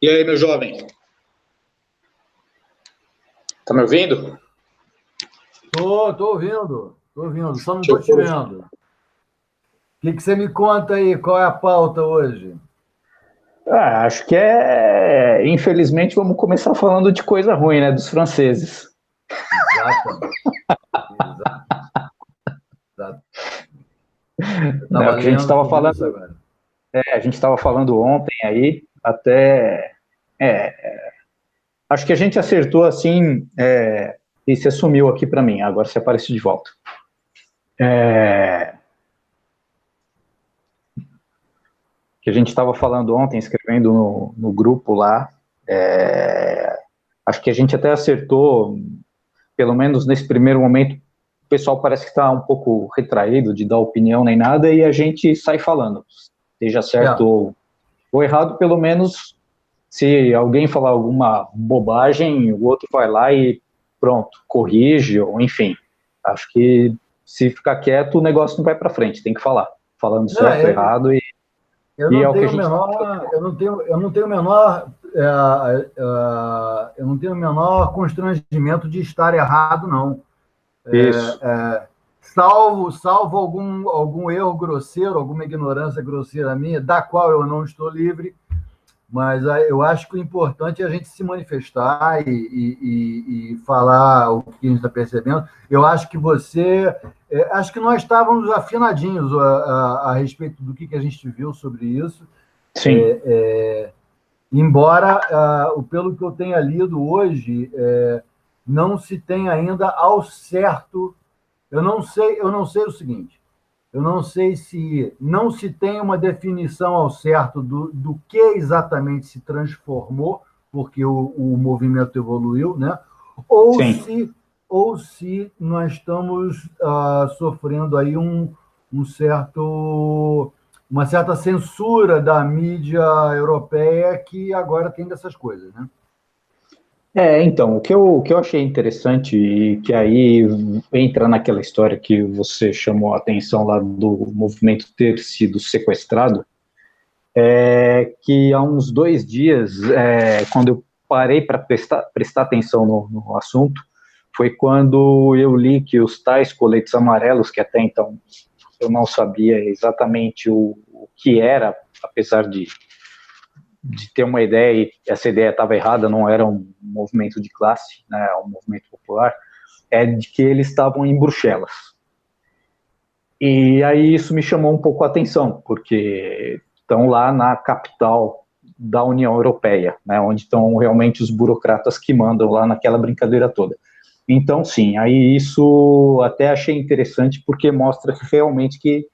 E aí, meu jovem? Tá me ouvindo? Tô ouvindo, só não Deixa tô eu te pôr. vendo. O que você me conta aí? Qual é a pauta hoje? Acho que Infelizmente, vamos começar falando de coisa ruim, né? Dos franceses. Exatamente. Exato. Eu Né, estava o que a gente lendo estava sobre falando, isso agora. a gente estava falando ontem aí, até. é, Acho que a gente acertou assim, e você sumiu aqui para mim, agora você apareceu de volta. Que a gente estava falando ontem, escrevendo no grupo lá. Acho que a gente até acertou, pelo menos nesse primeiro momento, o pessoal parece que está um pouco retraído de dar opinião nem nada, e a gente sai falando, seja certo É, ou errado, pelo menos se alguém falar alguma bobagem, o outro vai lá e pronto, corrige, ou enfim. Acho que se ficar quieto, o negócio não vai para frente, tem que falar, falando não, certo, errado, eu e não é o que a tenho o gente está menor, eu não tenho o menor, eu não tenho o menor constrangimento de estar errado, não. isso. Salvo algum erro grosseiro, alguma ignorância grosseira minha, da qual eu não estou livre. Mas eu acho que o importante é a gente se manifestar e falar o que a gente está percebendo. Eu acho que acho que nós estávamos afinadinhos a respeito do que a gente viu sobre isso. Sim, Embora, pelo que eu tenha lido hoje, não se tem ainda ao certo. Eu não sei o seguinte. Eu não sei se não se tem uma definição ao certo do que exatamente se transformou, porque o movimento evoluiu, né? Ou sim. se, ou se nós estamos sofrendo aí uma certa censura da mídia europeia que agora tem dessas coisas, né? Então, o que eu achei interessante, e que aí entra naquela história que você chamou a atenção lá do movimento ter sido sequestrado, é que há uns 2 dias, quando eu parei para prestar atenção no assunto, foi quando eu li que os tais coletes amarelos, que até então eu não sabia exatamente o que era, apesar de ter uma ideia, e essa ideia estava errada, não era um movimento de classe, né, um movimento popular, é de que eles estavam em Bruxelas. E aí isso me chamou um pouco a atenção, porque estão lá na capital da União Europeia, né, onde estão realmente os burocratas que mandam lá naquela brincadeira toda. Então, sim, aí isso até achei interessante, porque mostra realmente que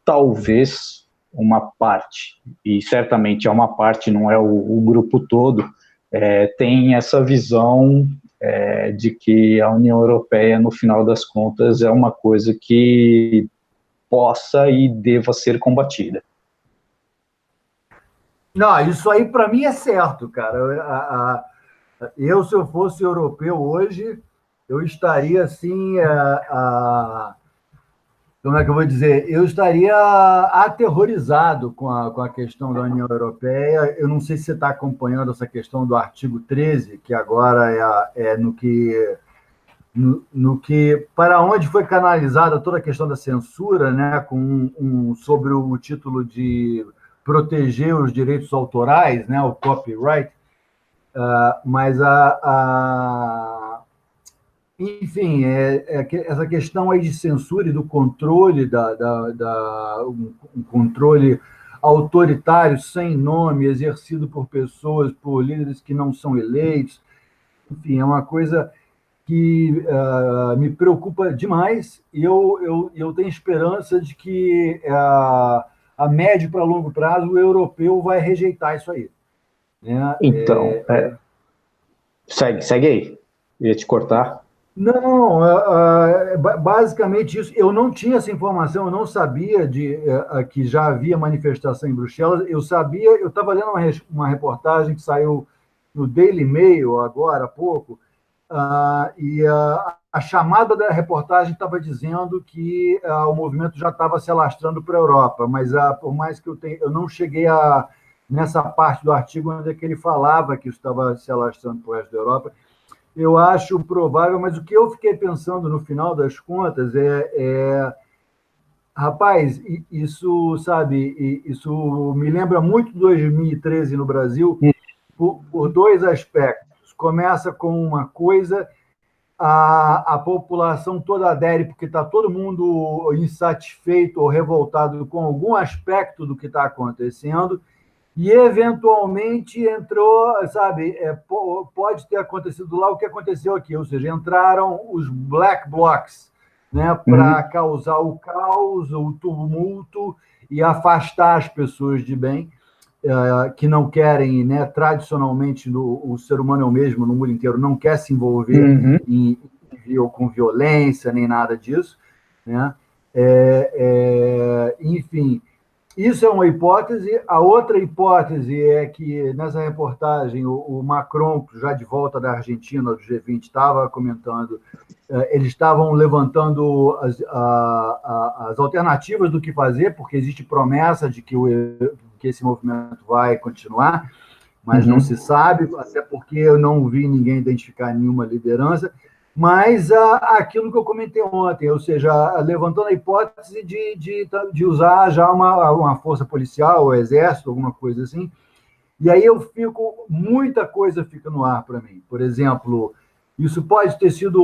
talvez uma parte, e certamente é uma parte, não é o grupo todo, tem essa visão de que a União Europeia, no final das contas, é uma coisa que possa e deva ser combatida. Não, isso aí para mim é certo, cara. Se eu fosse europeu hoje, eu estaria assim, como é que eu vou dizer? Eu estaria aterrorizado com a questão da União Europeia. Eu não sei se você está acompanhando essa questão do artigo 13, que agora é no que para onde foi canalizada toda a questão da censura, né, sobre o título de proteger os direitos autorais, né, o copyright. Mas enfim, essa questão aí de censura e do controle um controle autoritário sem nome, exercido por pessoas, por líderes que não são eleitos. Enfim, é uma coisa que me preocupa demais, e eu tenho esperança de que a médio para longo prazo o europeu vai rejeitar isso aí, né? Então, segue aí. Ia te cortar. Não, basicamente isso. Eu não tinha essa informação, eu não sabia que já havia manifestação em Bruxelas. Eu estava lendo uma reportagem que saiu no Daily Mail agora há pouco, e a chamada da reportagem estava dizendo que o movimento já estava se alastrando para a Europa, mas por mais que eu não cheguei nessa parte do artigo onde é que ele falava que isso estava se alastrando para o resto da Europa. Eu acho provável, mas o que eu fiquei pensando no final das contas rapaz, isso, sabe, isso me lembra muito 2013 no Brasil, por dois aspectos. Começa com uma coisa, a população toda adere, porque está todo mundo insatisfeito ou revoltado com algum aspecto do que está acontecendo, e eventualmente entrou, sabe, pode ter acontecido lá o que aconteceu aqui, ou seja, entraram os black blocs, né, para causar o caos, o tumulto e afastar as pessoas de bem, que não querem, né, tradicionalmente, o ser humano é o mesmo no mundo inteiro, não quer se envolver com violência, nem nada disso, né? Enfim, isso é uma hipótese. A outra hipótese é que, nessa reportagem, o Macron, já de volta da Argentina, do G20, estava comentando, eles estavam levantando as alternativas do que fazer, porque existe promessa de que esse movimento vai continuar, mas não se sabe, até porque eu não vi ninguém identificar nenhuma liderança. Mas aquilo que eu comentei ontem, ou seja, levantando a hipótese de usar já uma força policial, o exército, alguma coisa assim, e aí muita coisa fica no ar para mim. Por exemplo, isso pode ter sido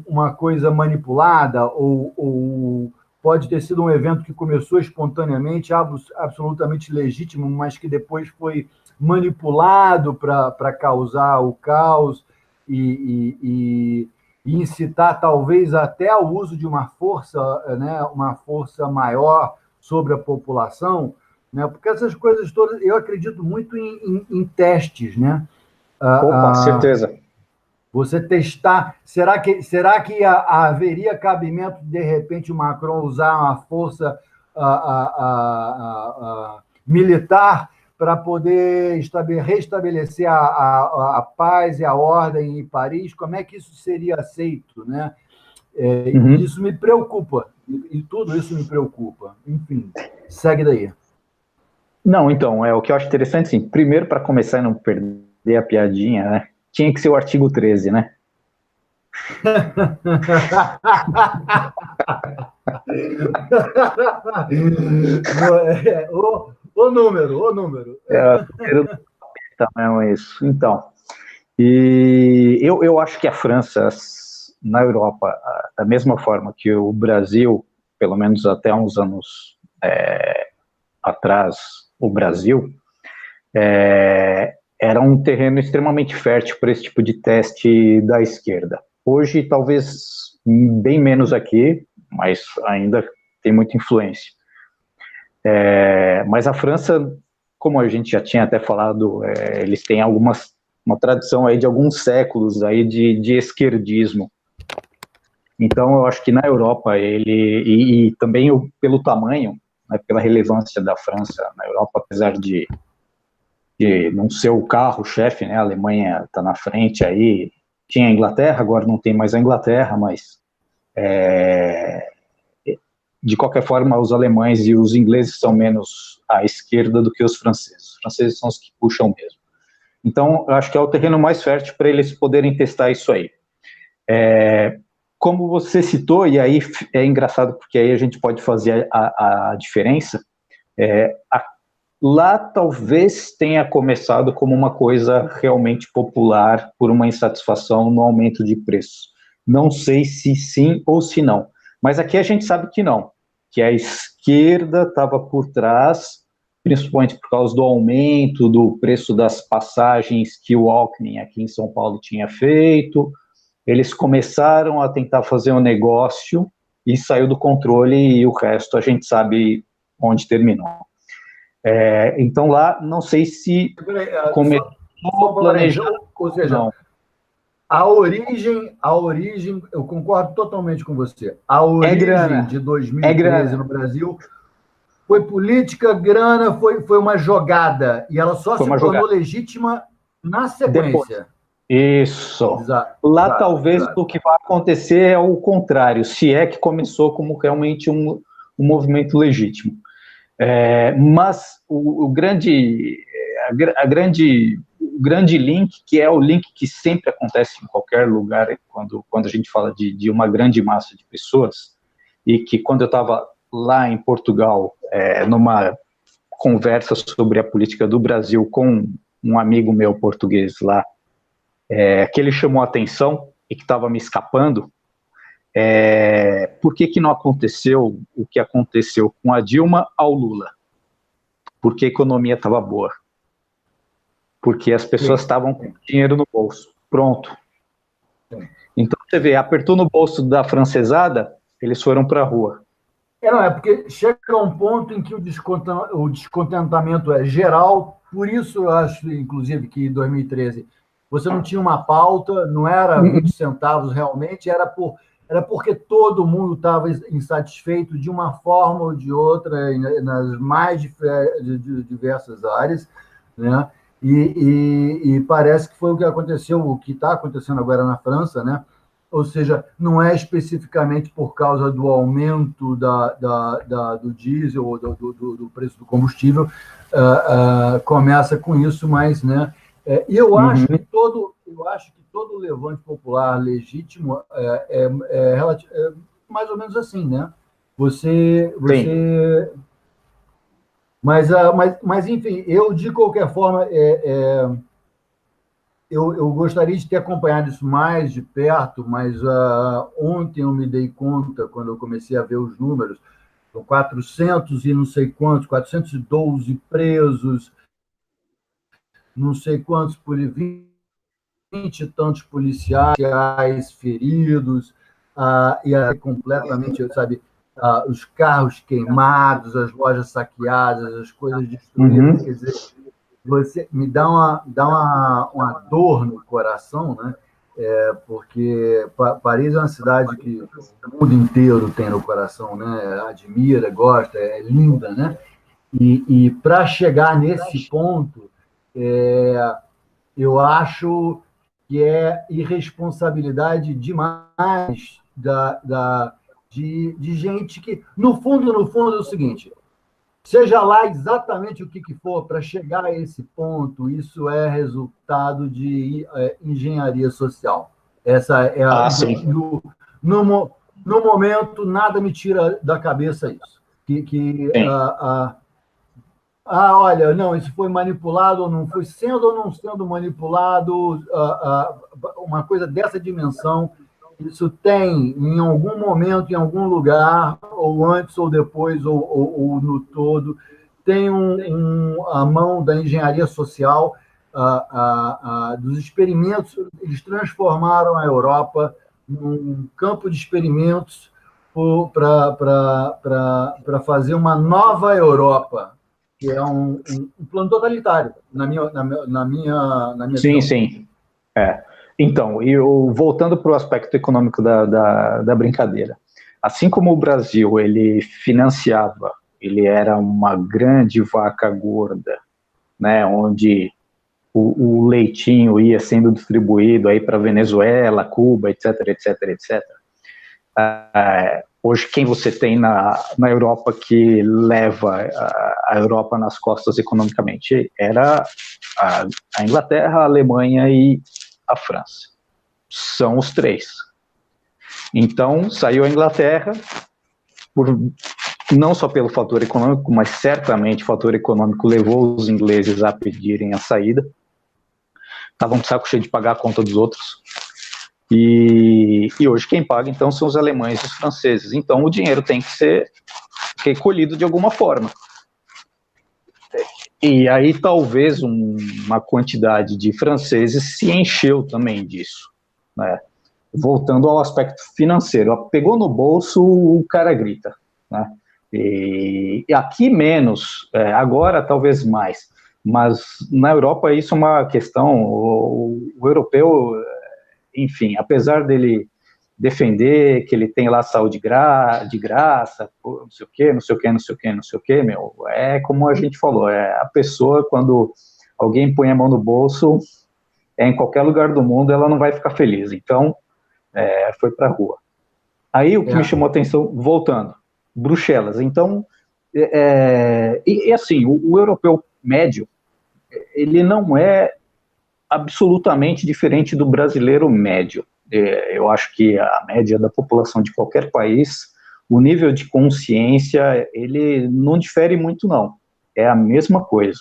uma coisa manipulada, ou pode ter sido um evento que começou espontaneamente, absolutamente legítimo, mas que depois foi manipulado para causar o caos e incitar talvez até o uso de uma força, né, uma força maior sobre a população, né, porque essas coisas todas, eu acredito muito em testes, né? Com certeza. Você testar, será que haveria cabimento, de repente, o Macron usar uma força militar para poder restabelecer a paz e a ordem em Paris? Como é que isso seria aceito, né? Isso me preocupa, e tudo isso me preocupa. Enfim, segue daí. Não, então, o que eu acho interessante, sim, primeiro, para começar e não perder a piadinha, né, tinha que ser o artigo 13, né? O número. Então, é isso. Então, e eu acho que a França, na Europa, da mesma forma que o Brasil, pelo menos até uns anos atrás, o Brasil, era um terreno extremamente fértil para esse tipo de teste da esquerda. Hoje, talvez bem menos aqui, mas ainda tem muita influência. Mas a França, como a gente já tinha até falado, eles têm uma tradição aí de alguns séculos aí de esquerdismo. Então, eu acho que na Europa, e também pelo tamanho, né, pela relevância da França na Europa, apesar de não ser o carro-chefe, né, a Alemanha está na frente aí, tinha a Inglaterra, agora não tem mais a Inglaterra, mas de qualquer forma os alemães e os ingleses são menos à esquerda do que os franceses são os que puxam mesmo. Então, eu acho que é o terreno mais fértil para eles poderem testar isso aí. Como você citou, e aí é engraçado porque aí a gente pode fazer a diferença, lá talvez tenha começado como uma coisa realmente popular por uma insatisfação no aumento de preço. Não sei se sim ou se não, mas aqui a gente sabe que não, que a esquerda estava por trás, principalmente por causa do aumento do preço das passagens que o Alckmin aqui em São Paulo tinha feito. Eles começaram a tentar fazer um negócio e saiu do controle, e o resto a gente sabe onde terminou. Então lá, não sei se começou a planejar, ou seja, não. A origem, eu concordo totalmente com você. A origem de 2013 no Brasil foi política, grana, foi uma jogada, e ela só se tornou legítima na sequência. Depois. Isso. Lá talvez o que vai acontecer é o contrário, se é que começou como realmente um movimento legítimo. Mas o grande link, que é o link que sempre acontece em qualquer lugar, quando a gente fala de uma grande massa de pessoas, e que quando eu estava lá em Portugal, numa conversa sobre a política do Brasil com um amigo meu português lá, que ele chamou a atenção e que estava me escapando, por que não aconteceu o que aconteceu com a Dilma ao Lula? Porque a economia estava boa. Porque as pessoas estavam com dinheiro no bolso. Pronto. Então, você vê, apertou no bolso da francesada, eles foram para a rua. É porque chega a um ponto em que o descontentamento é geral, por isso eu acho, inclusive, que em 2013 você não tinha uma pauta, não era 20 centavos realmente, era porque todo mundo estava insatisfeito de uma forma ou de outra, nas mais diversas áreas, né? E parece que foi o que aconteceu, o que está acontecendo agora na França, né? Ou seja, não é especificamente por causa do aumento do diesel ou do preço do combustível, começa com isso, mas, né? E eu acho que todo levante popular legítimo é mais ou menos assim, né? Mas, enfim, eu, de qualquer forma, eu gostaria de ter acompanhado isso mais de perto, mas ontem eu me dei conta, quando eu comecei a ver os números, são 400 e não sei quantos, 412 presos, não sei quantos, 20 e tantos policiais feridos, e completamente, sabe, os carros queimados, as lojas saqueadas, as coisas destruídas, quer dizer, você me dá uma dor no coração, né? Porque Paris é uma cidade que o mundo inteiro tem no coração, né? Admira, gosta, é linda, né? E para chegar nesse ponto, eu acho que é irresponsabilidade demais de gente que, no fundo, é o seguinte: seja lá exatamente o que for para chegar a esse ponto, isso é resultado de engenharia social. Essa é no momento, nada me tira da cabeça isso. Olha, não, isso foi manipulado ou não foi, sendo ou não sendo manipulado, uma coisa dessa dimensão, isso tem, em algum momento, em algum lugar, ou antes ou depois, ou no todo, tem a mão da engenharia social, dos experimentos. Eles transformaram a Europa num campo de experimentos para fazer uma nova Europa, que é um plano totalitário, na minha Sim, visão. sim. Então, voltando para o aspecto econômico da brincadeira, assim como o Brasil, ele financiava, ele era uma grande vaca gorda, né, onde o leitinho ia sendo distribuído aí para Venezuela, Cuba, etc, etc, etc. Hoje, quem você tem na Europa que leva a Europa nas costas economicamente era a Inglaterra, a Alemanha e a França. São os três. Então, saiu a Inglaterra, não só pelo fator econômico, mas certamente o fator econômico levou os ingleses a pedirem a saída. Estavam com o saco cheio de pagar a conta dos outros. E hoje quem paga, então, são os alemães e os franceses. Então, o dinheiro tem que ser recolhido de alguma forma. E aí, talvez, uma quantidade de franceses se encheu também disso, né? Voltando ao aspecto financeiro. Pegou no bolso, o cara grita, né? E aqui menos, agora talvez mais. Mas na Europa isso é uma questão. O europeu, enfim, apesar dele defender que ele tem lá saúde de graça, não sei o quê, não sei o quê, não sei o quê, não sei o quê, meu, é como a gente falou, a pessoa, quando alguém põe a mão no bolso, em qualquer lugar do mundo, ela não vai ficar feliz. Então, foi para a rua. Aí o que me chamou a atenção, voltando, Bruxelas. Então, assim, o europeu médio, ele não é absolutamente diferente do brasileiro médio. Eu acho que a média da população de qualquer país, o nível de consciência, ele não difere muito, não. É a mesma coisa.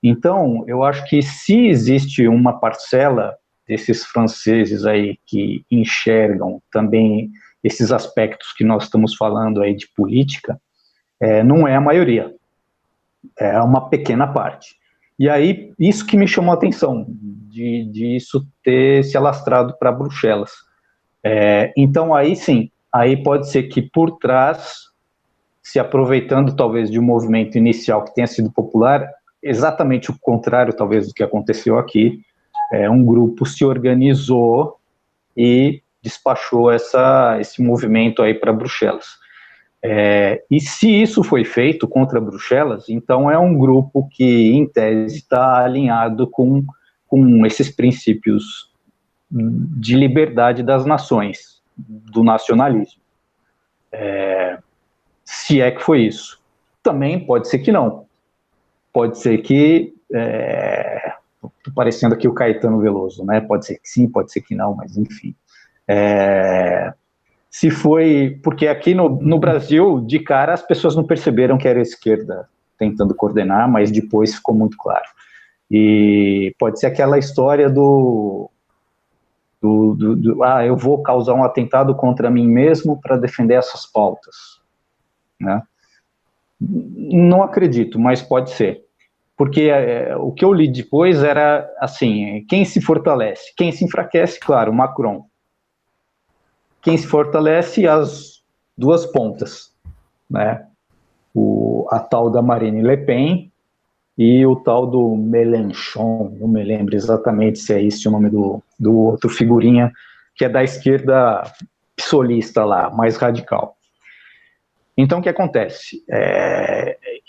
Então, eu acho que se existe uma parcela desses franceses aí que enxergam também esses aspectos que nós estamos falando aí de política, não é a maioria, é uma pequena parte. E aí, isso que me chamou a atenção, de isso ter se alastrado para Bruxelas. Então, aí sim, aí pode ser que por trás, se aproveitando talvez de um movimento inicial que tenha sido popular, exatamente o contrário talvez do que aconteceu aqui, um grupo se organizou e despachou esse movimento aí para Bruxelas. E se isso foi feito contra Bruxelas, então é um grupo que, em tese, está alinhado com esses princípios de liberdade das nações, do nacionalismo. Se é que foi isso. Também pode ser que não. Pode ser que... Estou parecendo aqui o Caetano Veloso, né? Pode ser que sim, pode ser que não, mas enfim. Se foi... Porque aqui no Brasil, de cara, as pessoas não perceberam que era a esquerda tentando coordenar, mas depois ficou muito claro. E pode ser aquela história eu vou causar um atentado contra mim mesmo para defender essas pautas, né? Não acredito, mas pode ser. Porque o que eu li depois era, assim, quem se fortalece? Quem se enfraquece, claro, Macron. Quem se fortalece, as duas pontas, né? A tal da Marine Le Pen e o tal do Mélenchon, não me lembro exatamente se é esse o nome do outro figurinha, que é da esquerda psolista lá, mais radical. Então, o que acontece?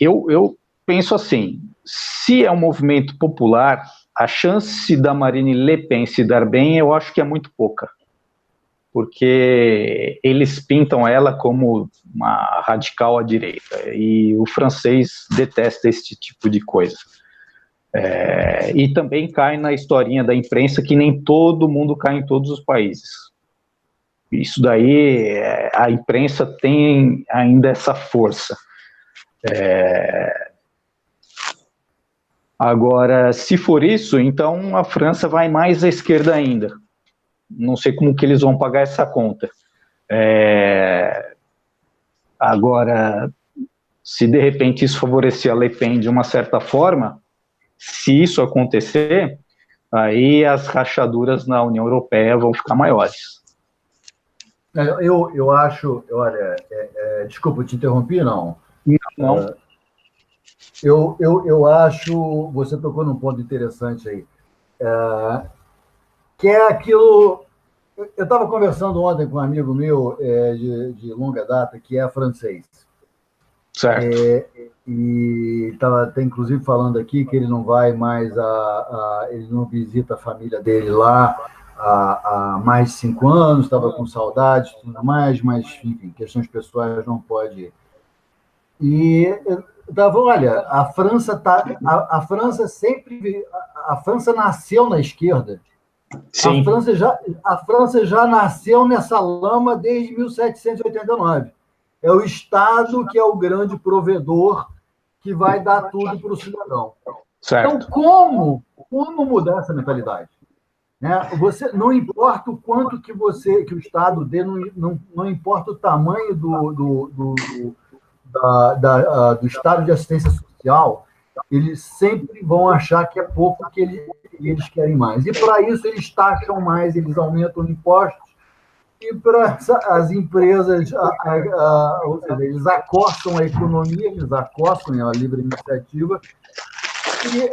Eu penso assim, se é um movimento popular, a chance da Marine Le Pen se dar bem, eu acho que é muito pouca, porque eles pintam ela como uma radical à direita, e o francês detesta esse tipo de coisa. E também cai na historinha da imprensa que nem todo mundo cai em todos os países. Isso daí, a imprensa tem ainda essa força. Agora, se for isso, então a França vai mais à esquerda ainda. Não sei como que eles vão pagar essa conta. Agora, se de repente isso favorecer a Le Pen de uma certa forma, se isso acontecer, aí as rachaduras na União Europeia vão ficar maiores. Eu acho, olha, desculpa, eu te interrompi, não? Não. Eu acho, você tocou num ponto interessante aí, que é aquilo... Eu estava conversando ontem com um amigo meu de longa data, que é francês. Certo. E estava até, inclusive, falando aqui que ele não vai mais, ele não visita a família dele lá há mais de 5 anos, estava com saudade e tudo mais, mas, enfim, questões pessoais não pode ir. E estava, olha, a França nasceu na esquerda. Sim. A França já nasceu nessa lama desde 1789. É o Estado que é o grande provedor que vai dar tudo para o cidadão. Certo. Então, como mudar essa mentalidade? Né? Não importa o quanto que o Estado dê, não importa o tamanho do Estado de assistência social, eles sempre vão achar que é pouco que eles querem mais. E, para isso, eles taxam mais, eles aumentam impostos, e para as empresas, ou seja, eles acossam a economia, eles acossam a livre iniciativa,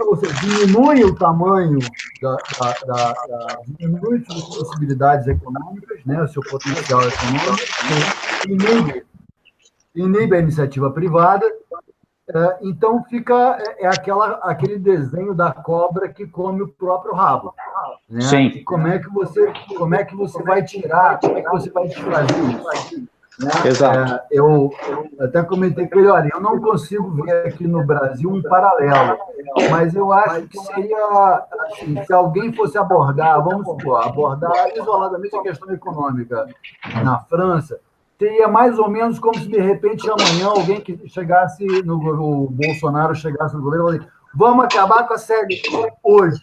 ou seja, diminui o tamanho, diminui as possibilidades econômicas, né, o seu potencial econômico, inibe a iniciativa privada. Então fica aquele desenho da cobra que come o próprio rabo, né? Sim. Como é que você vai tirar, como é que você vai desfazer isso? Né? Exato. Eu até comentei com ele, olha, eu não consigo ver aqui no Brasil um paralelo, mas eu acho que seria, assim, se alguém fosse abordar, vamos supor, abordar isoladamente a questão econômica na França, seria mais ou menos como se, de repente, amanhã alguém que chegasse, o Bolsonaro chegasse no governo e falasse, vamos acabar com a CLT hoje.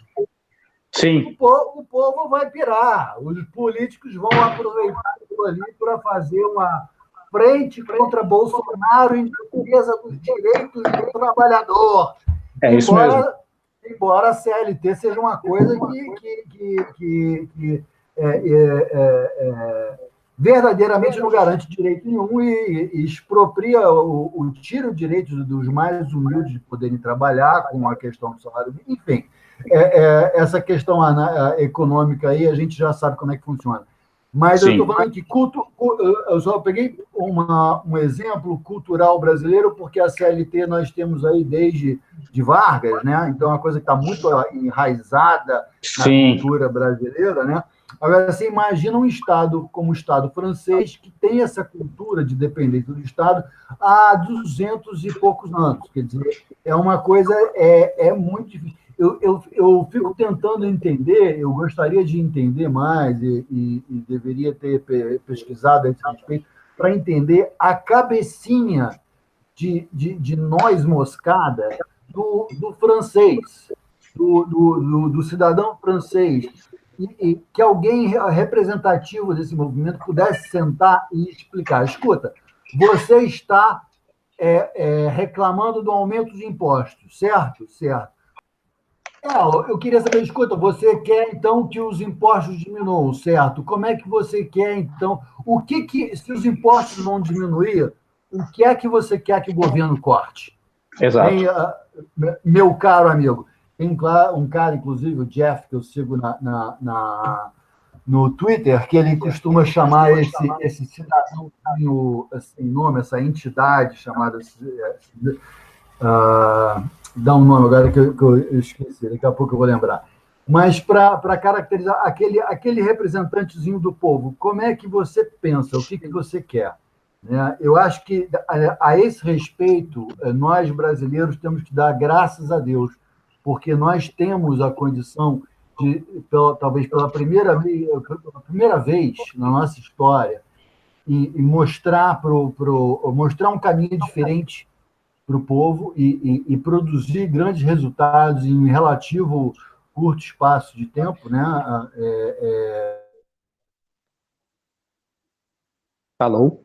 Sim. O povo vai pirar, os políticos vão aproveitar aquilo ali para fazer uma frente contra Bolsonaro em defesa dos direitos do trabalhador. É isso mesmo. Embora a CLT seja uma coisa que verdadeiramente não garante direito nenhum e expropria, tira o direito dos mais humildes de poderem trabalhar com a questão do salário, enfim. Essa questão econômica aí, a gente já sabe como é que funciona. Mas Sim. Eu estou falando que eu só peguei um exemplo cultural brasileiro, porque a CLT nós temos aí desde de Vargas, né? Então é uma coisa que está muito enraizada na cultura brasileira, né? Agora, você imagina um Estado como o Estado francês, que tem essa cultura de dependência do Estado há 200 e poucos anos. Quer dizer, é uma coisa muito difícil. Eu fico tentando entender, eu gostaria de entender mais e deveria ter pesquisado a esse respeito para entender a cabecinha de noz moscada do francês, do cidadão francês, e que alguém representativo desse movimento pudesse sentar e explicar. Escuta, você está reclamando do aumento de impostos, certo? Certo. Eu queria saber, escuta, você quer, então, que os impostos diminuam, certo? Como é que você quer, então... se os impostos vão diminuir, o que é que você quer que o governo corte? Exato. Meu caro amigo, tem um cara, inclusive, o Jeff, que eu sigo no Twitter, que ele costuma chamar esse cidadão que tem nome, essa entidade chamada... dá um nome agora que eu esqueci, daqui a pouco eu vou lembrar. Mas para caracterizar aquele representantezinho do povo, como é que você pensa, o que você quer? Né? Eu acho que, a esse respeito, nós brasileiros temos que dar graças a Deus, porque nós temos a condição de, talvez pela primeira vez na nossa história, e mostrar um caminho diferente para o povo e produzir grandes resultados em relativo curto espaço de tempo, né? Alô?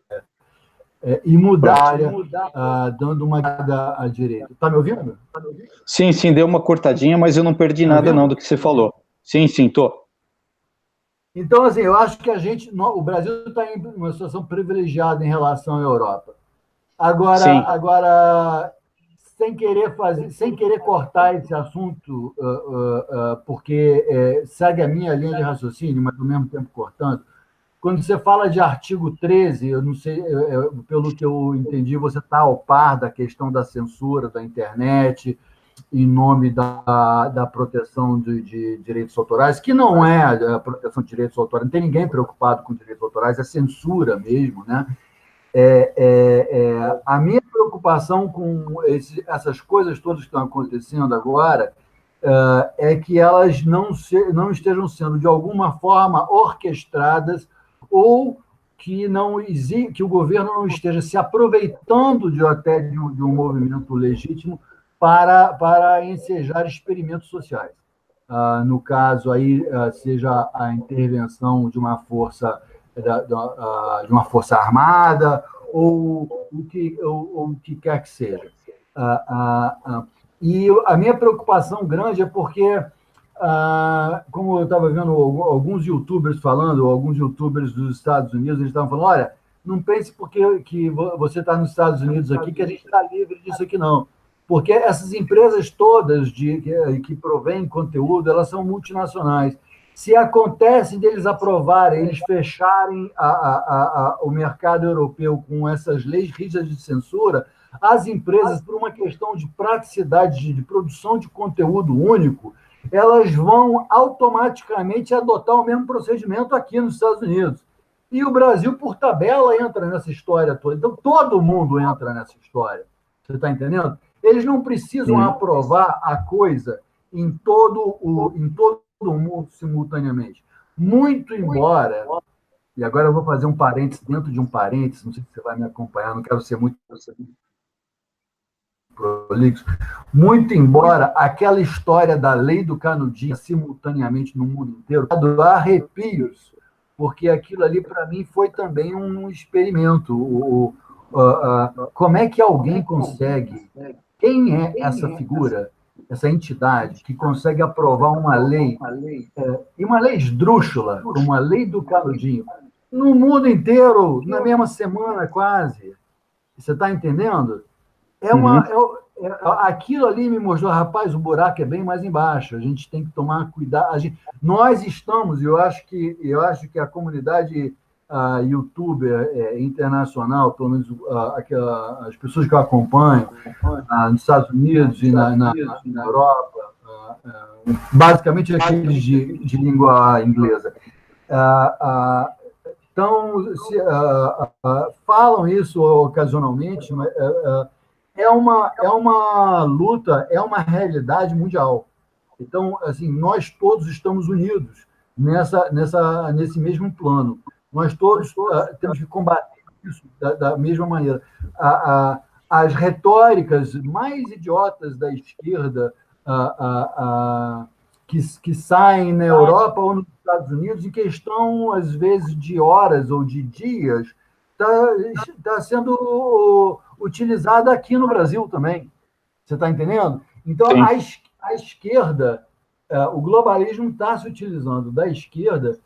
E mudar, dando uma guiada à direita. Está me ouvindo? Sim, deu uma cortadinha, mas eu não perdi nada não do que você falou. Sim, estou. Então, assim, eu acho que o Brasil está em uma situação privilegiada em relação à Europa. Agora, sem querer cortar esse assunto, porque segue a minha linha de raciocínio, mas ao mesmo tempo cortando, quando você fala de artigo 13, eu não sei, pelo que eu entendi, você está ao par da questão da censura da internet, em nome da proteção de direitos autorais, que não é a proteção de direitos autorais, não tem ninguém preocupado com direitos autorais, é censura mesmo, né? A minha preocupação com essas coisas todas que estão acontecendo agora é que elas não estejam sendo, de alguma forma, orquestradas ou que o governo não esteja se aproveitando de um movimento legítimo para ensejar experimentos sociais. No caso, aí, seja a intervenção de uma força armada, ou o que quer que seja. E a minha preocupação grande é porque, como eu estava vendo alguns youtubers falando, alguns youtubers dos Estados Unidos, eles estavam falando, olha, não pense porque que você está nos Estados Unidos aqui que a gente está livre disso aqui, não. Porque essas empresas todas que provêm conteúdo, elas são multinacionais. Se acontece deles aprovarem, eles fecharem o mercado europeu com essas leis rígidas de censura, as empresas, por uma questão de praticidade de produção de conteúdo único, elas vão automaticamente adotar o mesmo procedimento aqui nos Estados Unidos. E o Brasil, por tabela, entra nessa história toda. Então, todo mundo entra nessa história. Você está entendendo? Eles não precisam aprovar a coisa em todo o mundo simultaneamente. Muito embora, e agora eu vou fazer um parênteses dentro de um parênteses, não sei se você vai me acompanhar, não quero ser muito prolixo, muito embora aquela história da lei do canudinho simultaneamente no mundo inteiro, dá arrepios, porque aquilo ali, para mim, foi também um experimento. Como é que alguém consegue? Quem é essa figura, essa entidade que consegue aprovar uma lei, e uma lei esdrúxula, como a lei do canudinho, no mundo inteiro, na mesma semana, quase? Você está entendendo? Aquilo ali me mostrou, rapaz, o buraco é bem mais embaixo, a gente tem que tomar cuidado. Nós estamos, eu acho que a comunidade youtuber internacional, pelo menos as pessoas que eu acompanho, nos Estados Unidos e na Europa, basicamente aqueles de língua inglesa, então, falam isso ocasionalmente, mas é uma luta, é uma realidade mundial. Então, assim, nós todos estamos unidos nesse mesmo plano. Nós todos temos que combater isso da mesma maneira. As retóricas mais idiotas da esquerda que saem na Europa ou nos Estados Unidos, em questão, às vezes, de horas ou de dias, está sendo utilizada aqui no Brasil também. Você está entendendo? Então, a esquerda, o globalismo está se utilizando da esquerda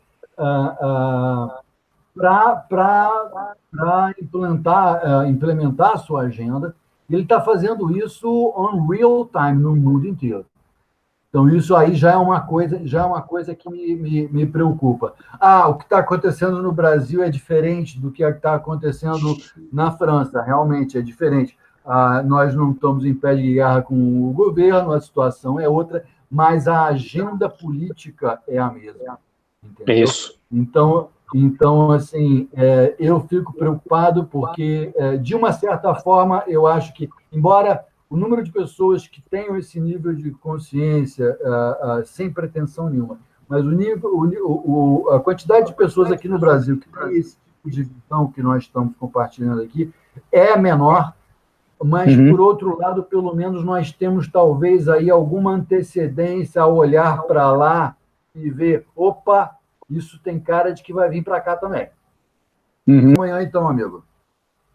para implementar a sua agenda. Ele está fazendo isso on real time no mundo inteiro. Então, isso aí já é uma coisa que me preocupa. O que está acontecendo no Brasil é diferente do que está acontecendo na França, realmente é diferente. Nós não estamos em pé de guerra com o governo, a situação é outra, mas a agenda política é a mesma. Entendeu? É isso. Então assim, eu fico preocupado porque, de uma certa forma, eu acho que, embora o número de pessoas que tenham esse nível de consciência sem pretensão nenhuma, mas a quantidade de pessoas aqui no Brasil que tem esse tipo de visão que nós estamos compartilhando aqui é menor, mas, por outro lado, pelo menos nós temos talvez aí alguma antecedência a olhar para lá e ver, opa, isso tem cara de que vai vir para cá também. Amanhã, então, amigo.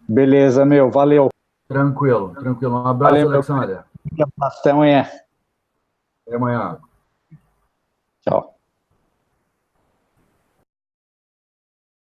Beleza, meu, valeu. Tranquilo. Um abraço, valeu, Alexandre. Até amanhã. Até amanhã. Tchau.